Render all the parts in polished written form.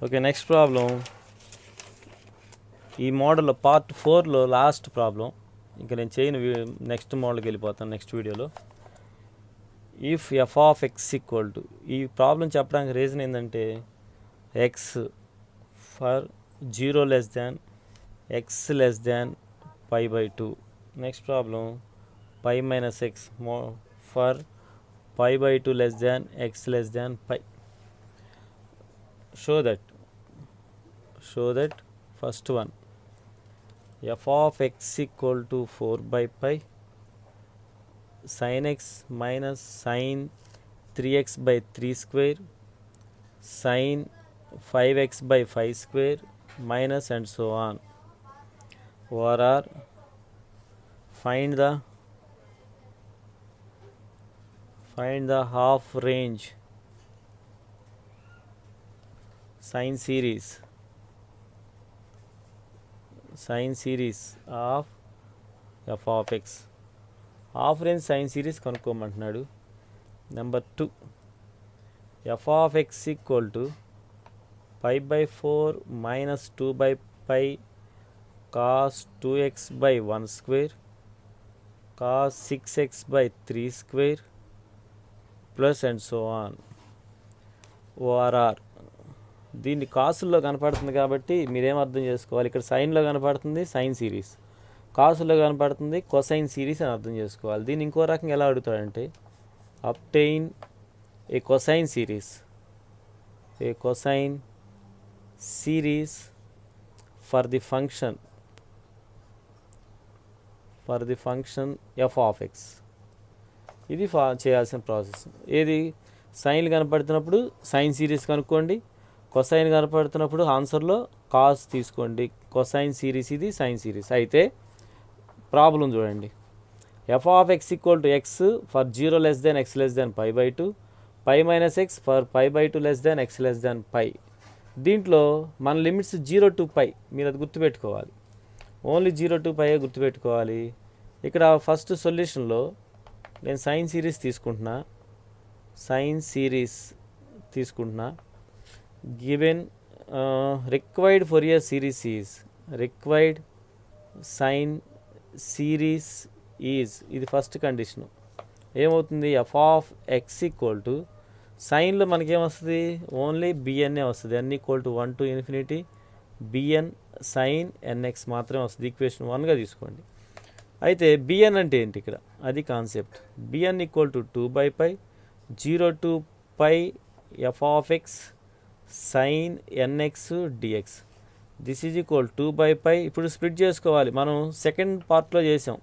Okay, next problem. ఈ మోడల్లో part 4లో last problem. ఇంకా నేను చేయను, నెక్స్ట్ మోడల్కి వెళ్ళిపోతాను నెక్స్ట్ వీడియోలో. If f of x equal to, ఈ ప్రాబ్లం చెప్పడానికి రీజన్ ఏంటంటే x for 0 less than x less than π/2. Next problem π minus x for π/2 less than x less than π. show that first one, f of x equal to 4/pi sin x minus sin 3x by 3 square sin 5x by 5 square minus and so on. OR find the half range sine series of f of x. Half range sine series కనుక్కోమంటున్నాడు. Number 2, f of x equal to π/4 minus 2/π cos 2x by 1 square cos 6x by 3 square plus and so on. ఓఆర్ఆర్, దీన్ని కాసుల్లో కనపడుతుంది కాబట్టి మీరేం అర్థం చేసుకోవాలి, ఇక్కడ సైన్లో కనపడుతుంది సైన్ సిరీస్, కాసుల్లో కనపడుతుంది కొసైన్ సిరీస్ అని అర్థం చేసుకోవాలి. దీన్ని ఇంకో రకంగా ఎలా అడుగుతాడంటే obtain a cosine series for the function f of x. ఇది చేయాల్సిన ప్రాసెస్. ఏది, సైన్లు కనపడుతున్నప్పుడు సైన్ సిరీస్ కనుక్కోండి, కొసైన్ కనపడుతున్నప్పుడు ఆన్సర్లో కాస్ తీసుకోండి. కొసైన్ సిరీస్ ఇది, సైన్ సిరీస్. అయితే ప్రాబ్లం చూడండి, f of x equal to x for 0 less than x less than π/2 π minus x for π/2 less than x less than π. దీంట్లో మన లిమిట్స్ 0 to π, మీరు అది గుర్తుపెట్టుకోవాలి. ఓన్లీ 0 to π గుర్తుపెట్టుకోవాలి. ఇక్కడ ఫస్ట్ సొల్యూషన్లో నేను సైన్ సిరీస్ తీసుకుంటున్నా. Given required Fourier series is required sine series is, ఇది ఫస్ట్ కండిషను. ఏమవుతుంది, f of x equal to సైన్లో మనకేమొస్తుంది, ఓన్లీ బిఎన్ఏ వస్తుంది. n equal to 1 to infinity b n sine n x మాత్రమే వస్తుంది. ఈక్వేషన్ 1గా తీసుకోండి. అయితే బిఎన్ అంటే ఏంటి ఇక్కడ, అది concept. B n equal to 2/π 0 to π f of x sine n x d x. This is equal 2/π. ఇప్పుడు స్ప్లిట్ చేసుకోవాలి. మనం సెకండ్ పార్ట్లో చేసాం.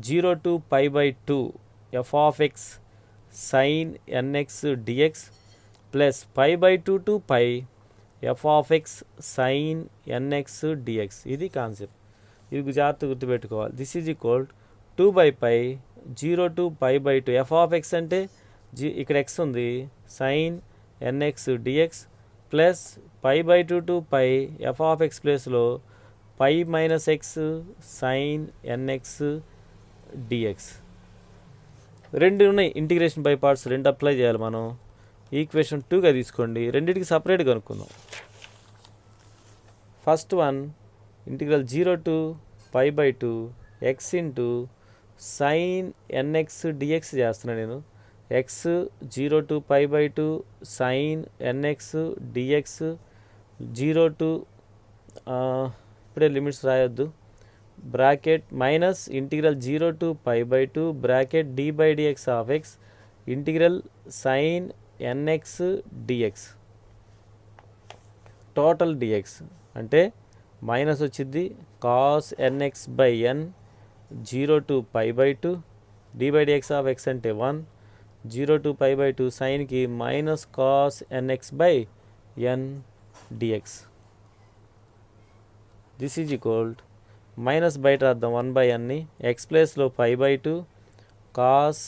0 to π/2 f of x sine n x d x plus π/2 to π f of x sine n x d x. ఇది concept. ఇది జాగ్రత్త గుర్తుపెట్టుకోవాలి. This is equal 2/π 0 to π/2 f of x అంటే ఇక్కడ ఎక్స్ ఉంది, sine n x d x plus π/2 to π f of x ప్లేస్లో π minus x sine n x d x. రెండు ఉన్నాయి, ఇంటిగ్రేషన్ బై పార్ట్స్, రెండు అప్లై చేయాలి మనం. ఈక్వేషన్ 2గా తీసుకోండి. రెండింటికి సపరేట్గా కనుక్కుందాం. First one integral 0 to π/2 x into sine n x d x చేస్తున్నాను నేను. X 0 to π/2 sine n x d x 0 to ఇప్పుడే లిమిట్స్ రాయొద్దు, bracket minus integral 0 to π/2 bracket d/dx of x integral sine n x d x. Total d x అంటే మైనస్ వచ్చింది cos n x by n 0 to π/2 d/dx of x అంటే 1 0 to π/2 సైన్కి minus cos n x by n d x. This is equal minus బయట రాద్దాం 1/nని, X ప్లేస్లో π/2 cos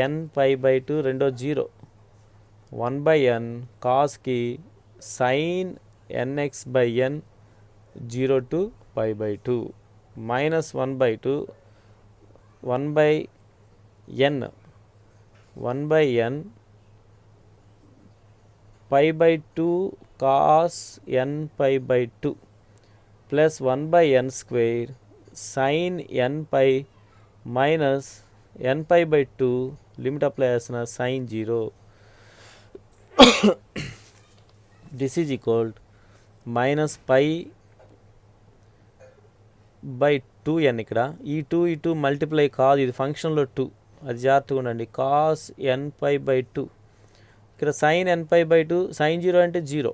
n π/2 రెండో 0 1/n కాస్కి sine n x by n 0 to π/2 minus 1/2 1/n pi by 2 cos n pi by 2 plus 1 by n square sine n pi minus n pi by 2 limit apply చేస్తున్న sine 0. This is equal minus pi by 2n. ఇక్కడ ఈ 2 multiply కాదు, ఇది ఫంక్షన్లో 2, అది జాగ్రత్తగా ఉండండి. Cos n pi by 2, ఇక్కడ sine n pi by 2, sine 0 అంటే 0,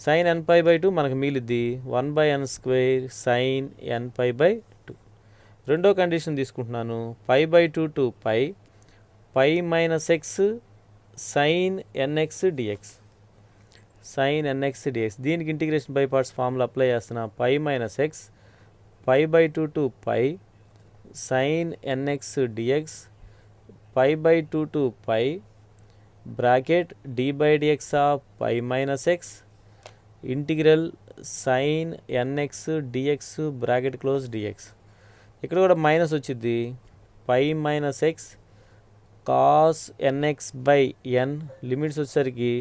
సైన్ ఎన్ పై బై 2 మనకు మిగిలిద్ది 1 by n square sine n pi by 2. రెండో కండిషన్ తీసుకుంటున్నాను, pi by 2 to pi minus x sine n x d x, sine n x d x. దీనికి integration by parts formula apply చేస్తున్నా. Pi minus x pi by 2 to pi sine n x d x pi by 2 to pi bracket D by d x of pi minus x integral sine n x d x bracket close d x. ఇక్కడ కూడా minus వచ్చింది. Pi minus x cos n x by n limits వచ్చేసరికి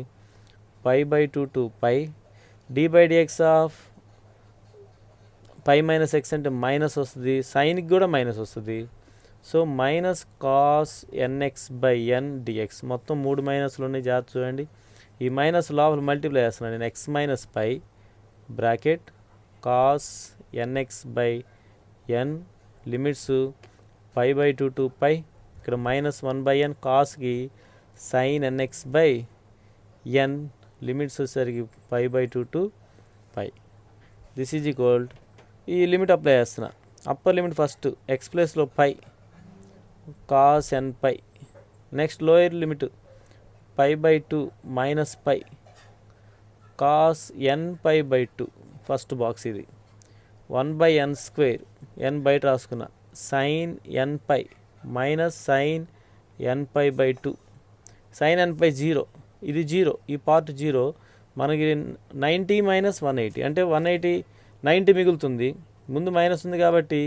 pi by 2 to pi d by d x of pi minus x అంటే minus వస్తుంది, సైన్కి కూడా minus వస్తుంది. So minus cos n x by n d x. మొత్తం 3 మైనస్లు ఉన్నాయి, జాగ్రత్త చూడండి. ఈ మైనస్ లోపల మల్టిప్లై చేస్తున్నాను నేను. X minus pi bracket cos n x by n limits pi by 2 to pi, ఇక్కడ మైనస్ 1 బై ఎన్ కాస్కి sine n x by n limits వచ్చేసరికి pi by 2 to pi. This is equal, ఈ లిమిట్ అప్లై చేస్తున్నా. Upper limit first x ప్లేస్లో pi cos n pi, next lower limit pi by 2 minus pi cos n pi by 2, first box ఇది 1 by n square, n బయట రాసుకున్నా, sine n pi minus sine n pi by 2, sine n pi 0, ఇది 0, ఈ part 0. మనకి 90 minus 180 అంటే 180, 90 మిగులుతుంది. ముందు minus ఉంది కాబట్టి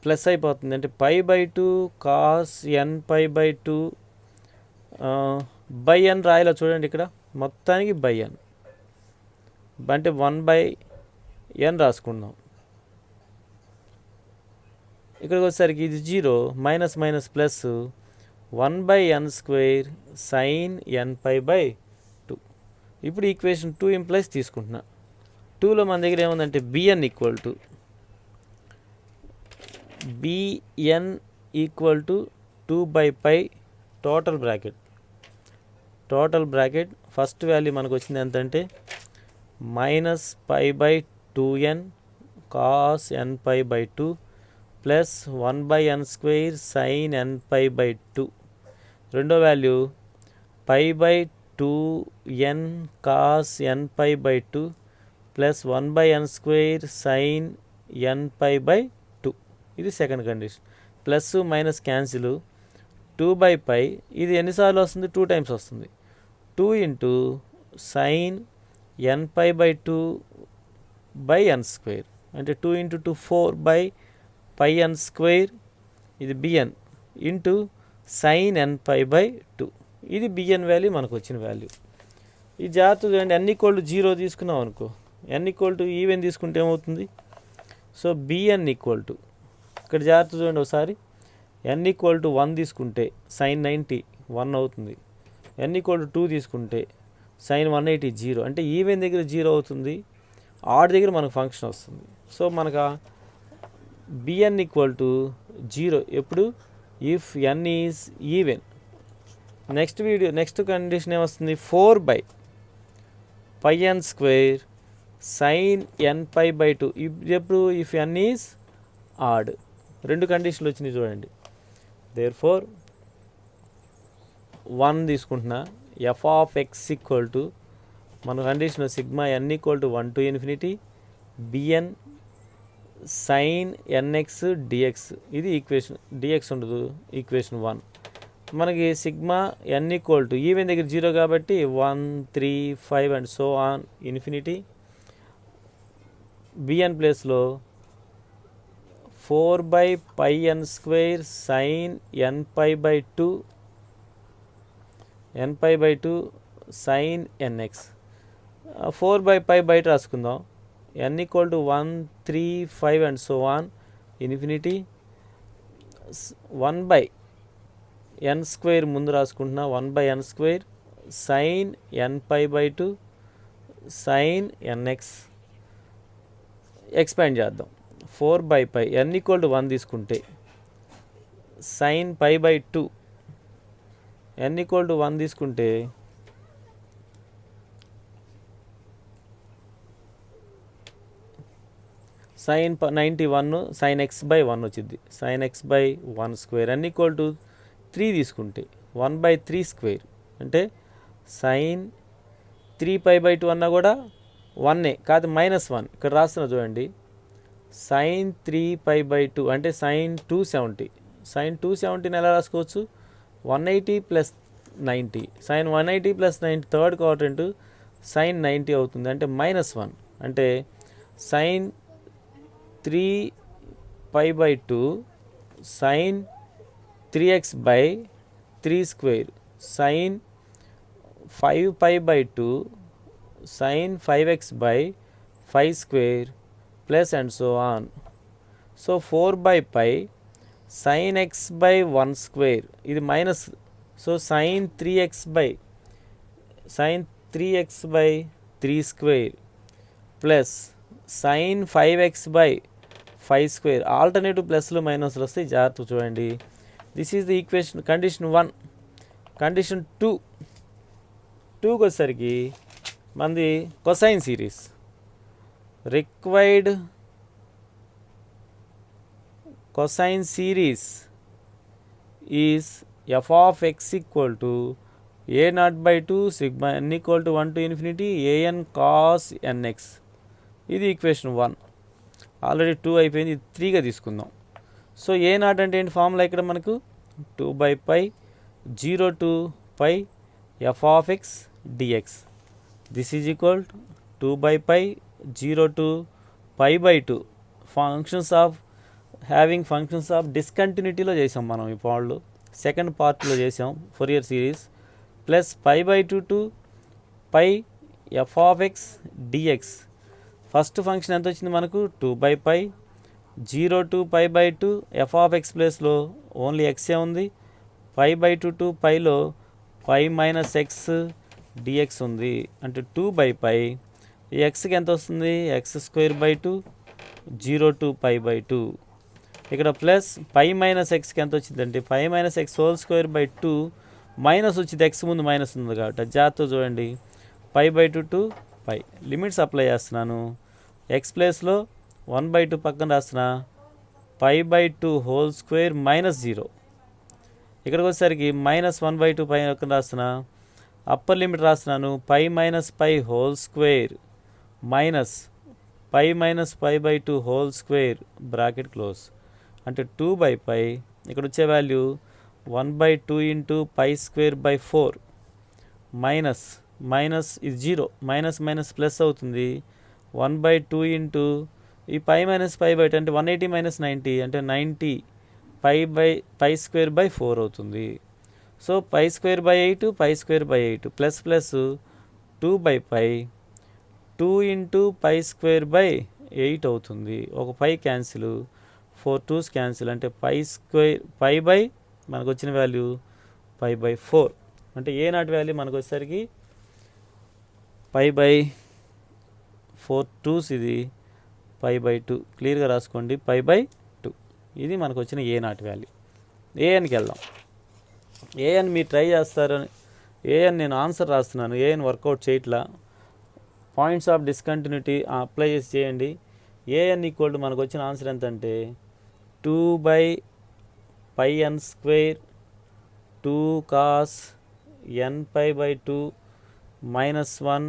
ప్లస్ అయిపోతుంది. అంటే pi by 2 cos n pi by 2 by n రాయలా చూడండి. ఇక్కడ మొత్తానికి బై ఎన్ అంటే 1 బై ఎన్ రాసుకుందాం. ఇక్కడికి వచ్చేసరికి ఇది 0, minus minus plus 1 by n square sine n pi by 2. ఇప్పుడు ఈక్వేషన్ 2 ఇంప్లైస్ తీసుకుంటున్నా. 2లో మన దగ్గర ఏముందంటే b n equal to equal to 2 by pi total bracket first value మనకు వచ్చింది ఎంతంటే minus pi by 2n cos n pi by 2 plus 1 by n square sine n pi by 2. రెండో వాల్యూ pi by 2n cos n pi by 2 plus 1 by n square sine n pi by 2. ఇది second condition. Plus minus cancel, 2 by pi ఇది ఎన్నిసార్లు వస్తుంది, 2 times వస్తుంది. 2 into sine n pi by 2 by n square అంటే 2 into 2 4 by pi n square, ఇది b n into sine n pi by 2. ఇది B N value, మనకు వచ్చిన వాల్యూ. ఈ జాగ్రత్త చూడండి, n ఈక్వల్ టు 0 తీసుకున్నాం అనుకో, n ఈక్వల్ టు ఈవెన్ తీసుకుంటే ఏమవుతుంది. సో బిఎన్ ఈక్వల్ టు, ఇక్కడ జాగ్రత్త చూడండి ఒకసారి, n ఈక్వల్ టు 1 తీసుకుంటే సైన్ 90 1 అవుతుంది. n ఈక్వల్ టు 2 తీసుకుంటే సైన్ 180 0, అంటే ఈవెన్ దగ్గర 0 అవుతుంది, ఆడ్ దగ్గర మనకు ఫంక్షన్ వస్తుంది. సో మనకు బిఎన్ ఈక్వల్ టు 0 ఎప్పుడు, if n is even. Next condition ఏమొస్తుంది, 4 by pi n square sine n pi by 2 ఎప్పుడు, ఇఫ్ n ఈజ్ ఆడ్. రెండు కండిషన్లు వచ్చినాయి చూడండి. దేర్ ఫోర్ 1 తీసుకుంటున్నా, f of x equal to మన condition sigma n equal to 1 to infinity b n sine n x d x. ఇది equation, d x ఉండదు equation 1. మనకి sigma n equal to even దగ్గర 0 కాబట్టి 1 3 5 and so on infinity. B n ప్లేస్లో 4 by pi n square sine n pi by 2 sine n x. 4/π బయట రాసుకుందాం. n equal to 1, 3, 5 and so on infinity. 1/n² ముందు రాసుకుంటున్నా. 1/n² sine nπ/2 sine n x. Expand చేద్దాం. 4/π n equal to 1 తీసుకుంటే sign π/2 n equal to 1 తీసుకుంటే sign 91 sign x/1 వచ్చింది. Sign x/1² n equal to 3 తీసుకుంటే 1/3² అంటే సైన్ 3π/2 అన్నా కూడా 1 కాదు -1. ఇక్కడ రాస్తున్నా చూడండి. సైన్ 3π/2 అంటే సైన్ 270. సైన్ 270 ఎలా రాసుకోవచ్చు? 180 + 90. సైన్ 180 + 90 థర్డ్ క్వాడ్రంట్ సైన్ 90 అవుతుంది. అంటే -1 అంటే sine 3π/2 sine 3x/3² sine 5π/2 sine 5x/5² plus and so on. So 4/π sine x/1² ఇది minus. So sine 3x/3² plus sine 5x/5². Alternative ప్లస్లు మైనస్లు వస్తాయి, జాగ్రత్త చూడండి. This is the equation condition 1. Condition 2కి వచ్చేసరికి మనది cosine series. Required cosine series is f of x equal to a0/2 sigma n equal to 1 to infinity an cos nx. ఇది equation 1. Already 2 అయిపోయింది, ఇది 3గా తీసుకుందాం. సో a0 అంటే ఏంటి formula ఇక్కడ మనకు 2/π 0 to π f of x dx. This is equal 2/π 0 to π/2 functions of having functions of డిస్కంటిన్యూటీలో చేసాం మనం. ఈ పాళ్ళు సెకండ్ పార్ట్లో చేసాం Fourier series. Plus π/2 to π f of x dx. First function ఎంత వచ్చింది మనకు? 2/π 0 to π/2 f of x ప్లేస్లో ఓన్లీ ఎక్సే ఉంది. π/2 to πలో π - x dx ఉంది. అంటే 2/π ఈ ఎక్స్కి ఎంత వస్తుంది? x²/2 0 to π/2. ఇక్కడ ప్లస్ π - xకి ఎంత వచ్చిందంటే π - x²/2 మైనస్ వచ్చింది. ఎక్స్ ముందు మైనస్ ఉంది కాబట్టి జాగ్రత్త చూడండి. π/2 to π లిమిట్స్ అప్లై చేస్తున్నాను. ఎక్స్ ప్లేస్లో 1/2 పక్కన రాస్తున్నా. π/2 హోల్ స్క్వేర్ -0. ఇక్కడికి వచ్చేసరికి -1/2 పక్కన రాస్తున్నా. అప్పర్ లిమిట్ రాస్తున్నాను. π - π whole square minus π - π/2 whole square bracket close. అంటే 2/π ఇక్కడ వచ్చే వాల్యూ 1/2 × π²/4 మైనస్ ఇది 0 మైనస్ ప్లస్ అవుతుంది. 1/2 ఇంటూ ఈ π - π/2 అంటే 180 - 90 అంటే 90 π/4 అవుతుంది. సో π²/8 π²/8 ప్లస్ 2/π 2 × π²/8 అవుతుంది. ఒక π క్యాన్సిల్, 4 2s క్యాన్సిల్. అంటే మనకు వచ్చిన వాల్యూ π/4. అంటే a0 వాల్యూ మనకు వచ్చేసరికి π/4 2s ఇది π/2. క్లియర్గా రాసుకోండి. π/2 ఇది మనకు వచ్చిన a0 వాల్యూ. ఏఎన్కి వెళ్దాం. ఏఎన్ మీరు ట్రై చేస్తారని ఏఎన్ నేను ఆన్సర్ రాస్తున్నాను. ఏఎన్ వర్కౌట్ చేయట్లా. పాయింట్స్ ఆఫ్ డిస్కంటిన్యూటీ అప్లై చేసి చేయండి. ఏఎన్ ఈక్వల్ టు మనకు వచ్చిన ఆన్సర్ ఎంత అంటే 2/πn² 2 cos nπ/2 -1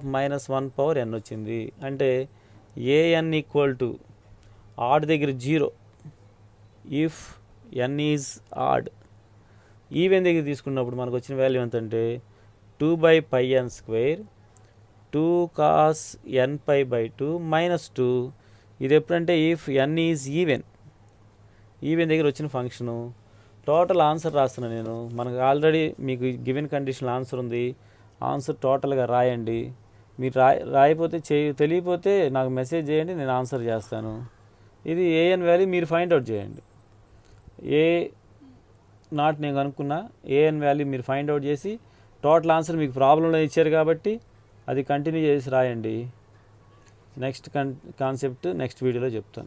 -1 power n వచ్చింది. అంటే ఏఎన్ ఈక్వల్ టు ఆడ్ దగ్గర 0 if n is odd. Even దగ్గర తీసుకున్నప్పుడు మనకు వచ్చిన వాల్యూ ఎంతంటే 2/πn² 2 cos nπ/2 -2. ఇది ఎప్పుడంటే ఇఫ్ n ఈజ్ ఈవెన్ దగ్గర వచ్చిన ఫంక్షను టోటల్ ఆన్సర్ రాస్తున్నాను నేను. మనకు ఆల్రెడీ మీకు గివెన్ కండిషన్ ఆన్సర్ ఉంది. ఆన్సర్ టోటల్గా రాయండి. మీరు రాయపోతే తెలియపోతే నాకు మెసేజ్ చేయండి, నేను ఆన్సర్ చేస్తాను. ఇది ఏఎన్ వాల్యూ మీరు ఫైండ్ అవుట్ చేయండి. ఏ నాట్ నేను కనుక్కున్నా, ఏఎన్ వాల్యూ మీరు ఫైండ్ అవుట్ చేసి టోటల్ ఆన్సర్ మీకు ప్రాబ్లంలో ఇచ్చారు కాబట్టి అది కంటిన్యూ చేసి రాయండి. నెక్స్ట్ కాన్సెప్ట్ నెక్స్ట్ వీడియోలో చెప్తాను.